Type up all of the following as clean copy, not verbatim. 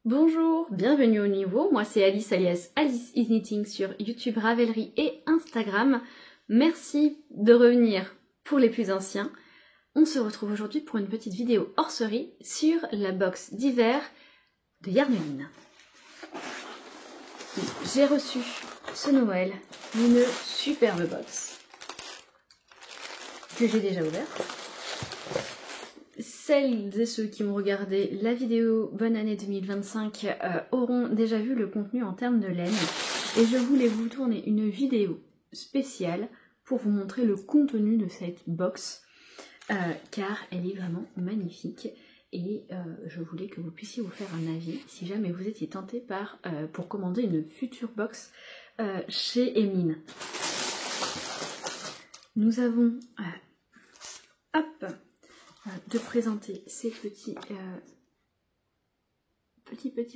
Bonjour, bienvenue au niveau, moi c'est Alice alias Alice is Knitting sur YouTube, Ravelry et Instagram. Merci de revenir pour les plus anciens. On se retrouve aujourd'hui pour une petite vidéo hors série sur la box d'hiver de Yarneline. J'ai reçu ce Noël une superbe box que j'ai déjà ouverte. Celles et ceux qui ont regardé la vidéo Bonne année 2025 auront déjà vu le contenu en termes de laine. Et je voulais vous tourner une vidéo spéciale pour vous montrer le contenu de cette box. Car elle est vraiment magnifique. Et je voulais que vous puissiez vous faire un avis si jamais vous étiez tenté pour commander une future box chez Emeline. Nous avons... de présenter ces petits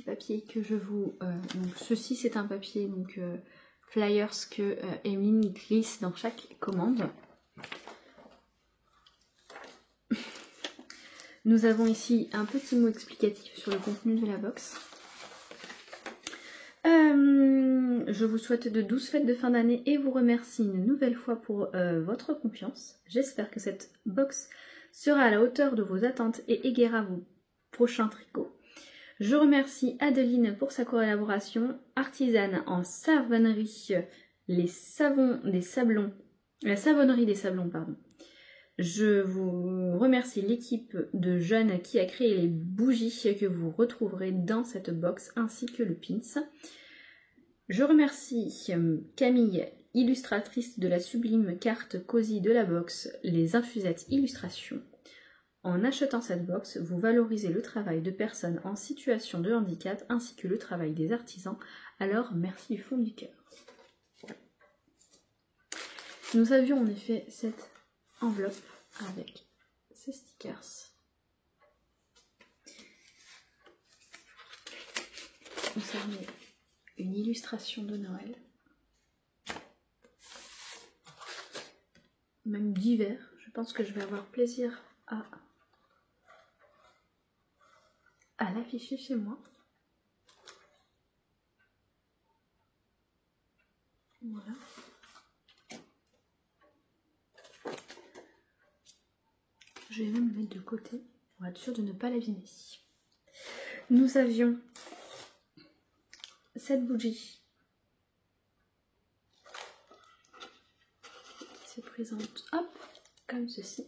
papiers que je vous... donc ceci c'est un papier flyers que Emeline glisse dans chaque commande. Nous avons ici un petit mot explicatif sur le contenu de la box. Je vous souhaite de douces fêtes de fin d'année et vous remercie une nouvelle fois pour votre confiance. J'espère que cette box sera à la hauteur de vos attentes et égaiera vos prochains tricots. Je remercie Adeline pour sa collaboration, artisane en savonnerie, la savonnerie des sablons, pardon. Je vous remercie l'équipe de jeunes qui a créé les bougies que vous retrouverez dans cette box ainsi que le pins. Je remercie Camille, illustratrice de la sublime carte cosy de la box, les infusettes illustrations. En achetant cette box, vous valorisez le travail de personnes en situation de handicap ainsi que le travail des artisans. Alors, merci du fond du cœur. Nous avions en effet cette enveloppe avec ces stickers. Concernant une illustration de Noël. Même d'hiver. Je pense que je vais avoir plaisir à l'afficher chez moi. Voilà. Je vais même le mettre de côté pour être sûre de ne pas l'abîmer. Nous avions cette bougie qui se présente, hop, comme ceci.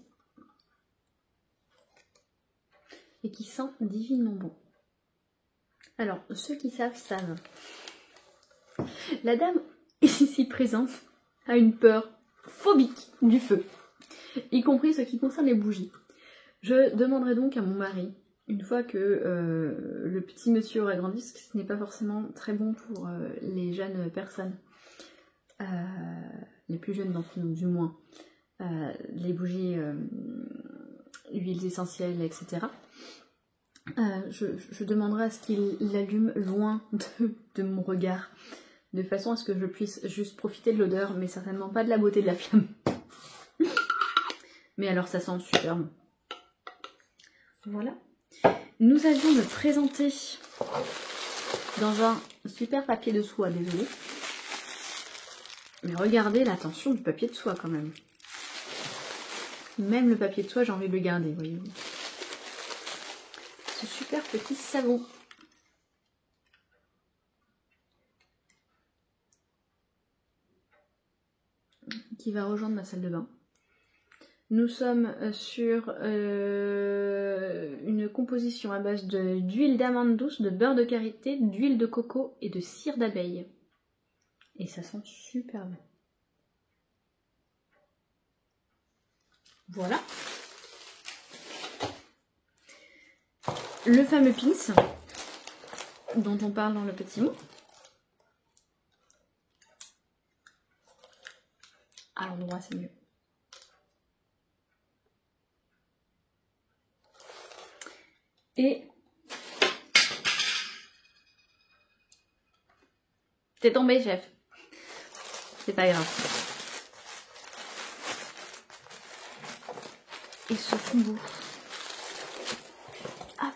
Et qui sent divinement bon. Alors, ceux qui savent, savent. La dame ici présente a une peur phobique du feu, y compris ce qui concerne les bougies. Je demanderai donc à mon mari, une fois que le petit monsieur aura grandi, parce que ce n'est pas forcément très bon pour les jeunes personnes, les plus jeunes d'entre nous du moins, les bougies, huiles essentielles, etc. Je demanderai à ce qu'il l'allume loin de mon regard, de façon à ce que je puisse juste profiter de l'odeur, mais certainement pas de la beauté de la flamme. Mais alors ça sent super bon. Voilà. Nous avions me présenter dans un super papier de soie, désolé. Mais regardez la tension du papier de soie quand même. Même le papier de soie, j'ai envie de le garder, voyez-vous. Ce super petit savon. Qui va rejoindre ma salle de bain. Nous sommes sur une composition à base d'huile d'amande douce, de beurre de karité, d'huile de coco et de cire d'abeille. Et ça sent super bon. Voilà. Le fameux pins dont on parle dans le petit mot. À l'endroit, c'est mieux. Et c'est tombé, chef. C'est pas grave. Et ce combo. Hop.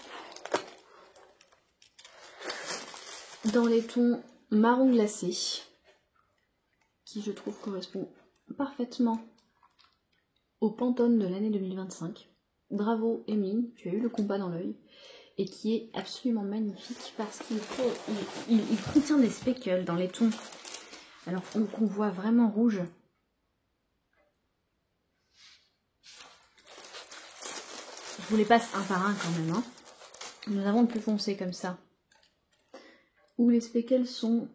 dans les tons marron glacé, qui je trouve correspond parfaitement au Pantone de l'année 2025. Bravo Emeline, tu as eu le combat dans l'œil. Et qui est absolument magnifique parce qu'il contient des speckles dans les tons. Alors qu'on voit vraiment rouge. Je vous les passe un par un quand même. Hein. Nous avons le plus foncé comme ça. Où les speckles sont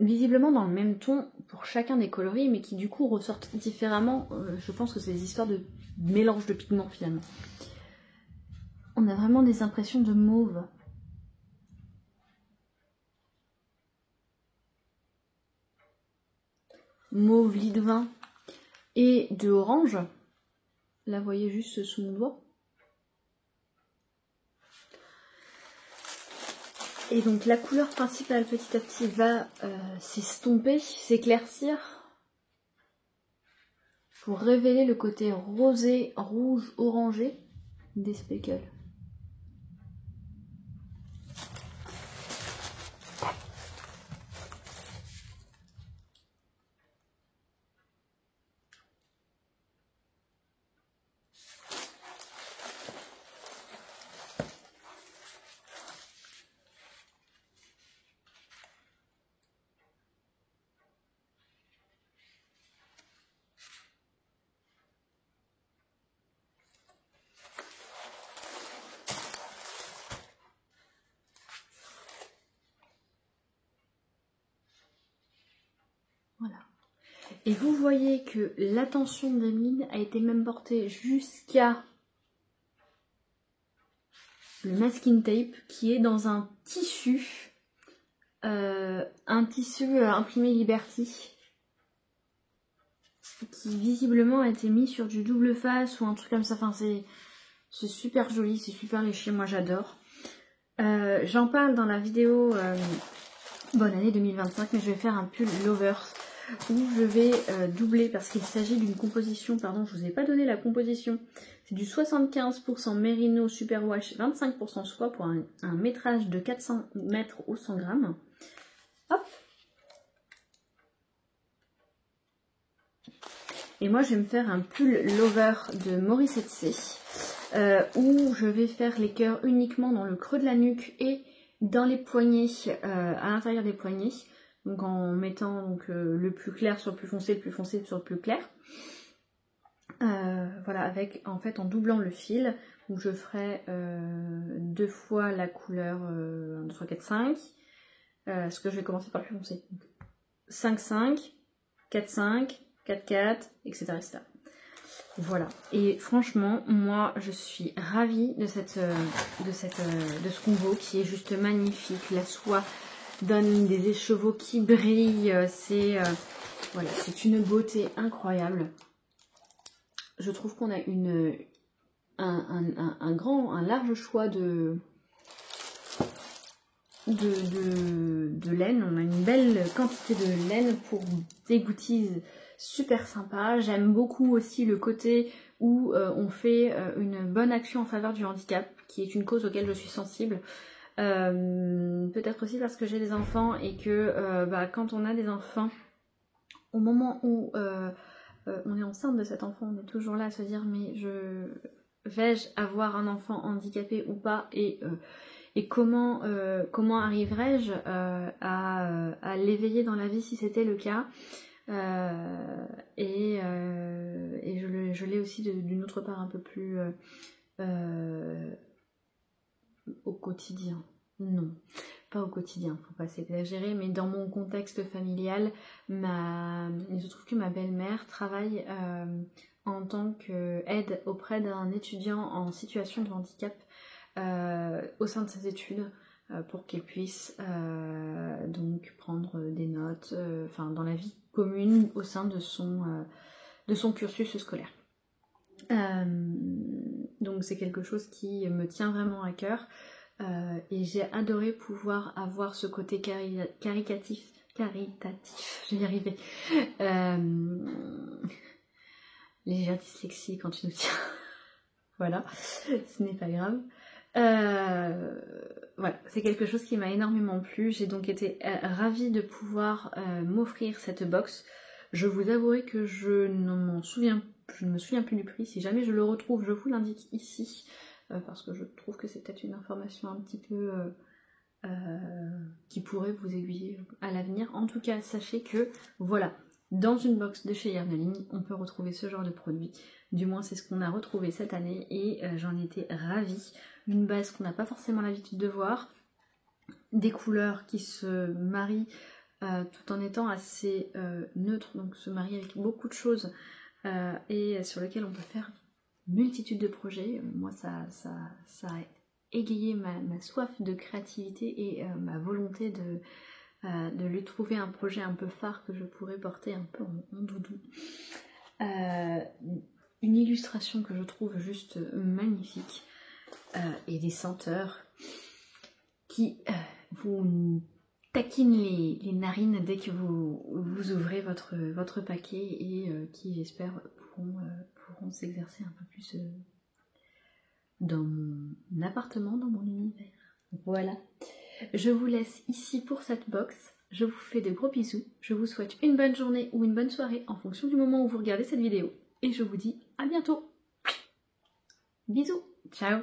visiblement dans le même ton pour chacun des coloris, mais qui du coup ressortent différemment. Je pense que c'est des histoires de mélange de pigments finalement. On a vraiment des impressions de mauve. Mauve lit de vin et de orange. Là, vous voyez juste sous mon doigt. Et donc la couleur principale petit à petit va s'estomper, s'éclaircir pour révéler le côté rosé, rouge, orangé des speckles. Voilà. Et vous voyez que l'attention d'Emeline a été même portée jusqu'à le masking tape qui est dans un tissu imprimé Liberty qui visiblement a été mis sur du double face ou un truc comme ça. Enfin, c'est super joli, c'est super léché, moi j'adore. J'en parle dans la vidéo bonne année 2025, mais je vais faire un pull Lovers où je vais doubler parce qu'il s'agit d'une composition, pardon, je vous ai pas donné la composition, c'est du 75% Merino Superwash, 25% soie pour un métrage de 400 mètres au 100 grammes. Hop. Et moi je vais me faire un pull Lover de Morissette C où je vais faire les cœurs uniquement dans le creux de la nuque et dans les poignets, à l'intérieur des poignets. Donc en mettant donc, le plus clair sur le plus foncé sur le plus clair. Voilà, avec en fait en doublant le fil, où je ferai 2 fois la couleur 1, 2, 3, 4, 5. Ce que je vais commencer par le plus foncé. 5, 5, 4, 5, 4, 4, etc. etc. Voilà. Et franchement, moi je suis ravie de ce combo qui est juste magnifique. La soie donne des écheveaux qui brillent, voilà, c'est une beauté incroyable. Je trouve qu'on a un large choix de laine. On a une belle quantité de laine pour des goodies super sympa. J'aime beaucoup aussi le côté où on fait une bonne action en faveur du handicap, qui est une cause auquel je suis sensible. Peut-être aussi parce que j'ai des enfants et que quand on a des enfants, au moment où on est enceinte de cet enfant, on est toujours là à se dire mais vais-je avoir un enfant handicapé ou pas, et comment arriverai-je à l'éveiller dans la vie si c'était le cas. Et je l'ai aussi d'une autre part un peu plus au quotidien. Non, pas au quotidien, faut pas s'exagérer, mais dans mon contexte familial, je trouve que ma belle-mère travaille en tant qu'aide auprès d'un étudiant en situation de handicap au sein de ses études, pour qu'il puisse donc prendre des notes, dans la vie commune au sein de son cursus scolaire. Donc c'est quelque chose qui me tient vraiment à cœur, et j'ai adoré pouvoir avoir ce côté caritatif, je vais y arriver, légère dyslexie quand tu nous tiens. Voilà, ce n'est pas grave. voilà, c'est quelque chose qui m'a énormément plu. J'ai donc été ravie de pouvoir m'offrir cette box. Je vous avouerai que je ne me souviens plus du prix. Si jamais je le retrouve, je vous l'indique ici. Parce que je trouve que c'est peut-être une information un petit peu qui pourrait vous aiguiller à l'avenir. En tout cas, sachez que voilà, dans une box de chez Yarneling, on peut retrouver ce genre de produit. Du moins, c'est ce qu'on a retrouvé cette année et j'en étais ravie. Une base qu'on n'a pas forcément l'habitude de voir, des couleurs qui se marient tout en étant assez neutres, donc se marient avec beaucoup de choses et sur lesquelles on peut faire multitude de projets. Moi, ça a égayé ma soif de créativité et ma volonté de lui trouver un projet un peu phare que je pourrais porter un peu en doudou. Une illustration que je trouve juste magnifique et des senteurs qui vous taquinent les narines dès que vous ouvrez votre paquet et qui j'espère pourront s'exercer un peu plus dans mon appartement, dans mon univers. Voilà. Je vous laisse ici pour cette box. Je vous fais de gros bisous. Je vous souhaite une bonne journée ou une bonne soirée en fonction du moment où vous regardez cette vidéo. Et je vous dis à bientôt. Bisous. Ciao.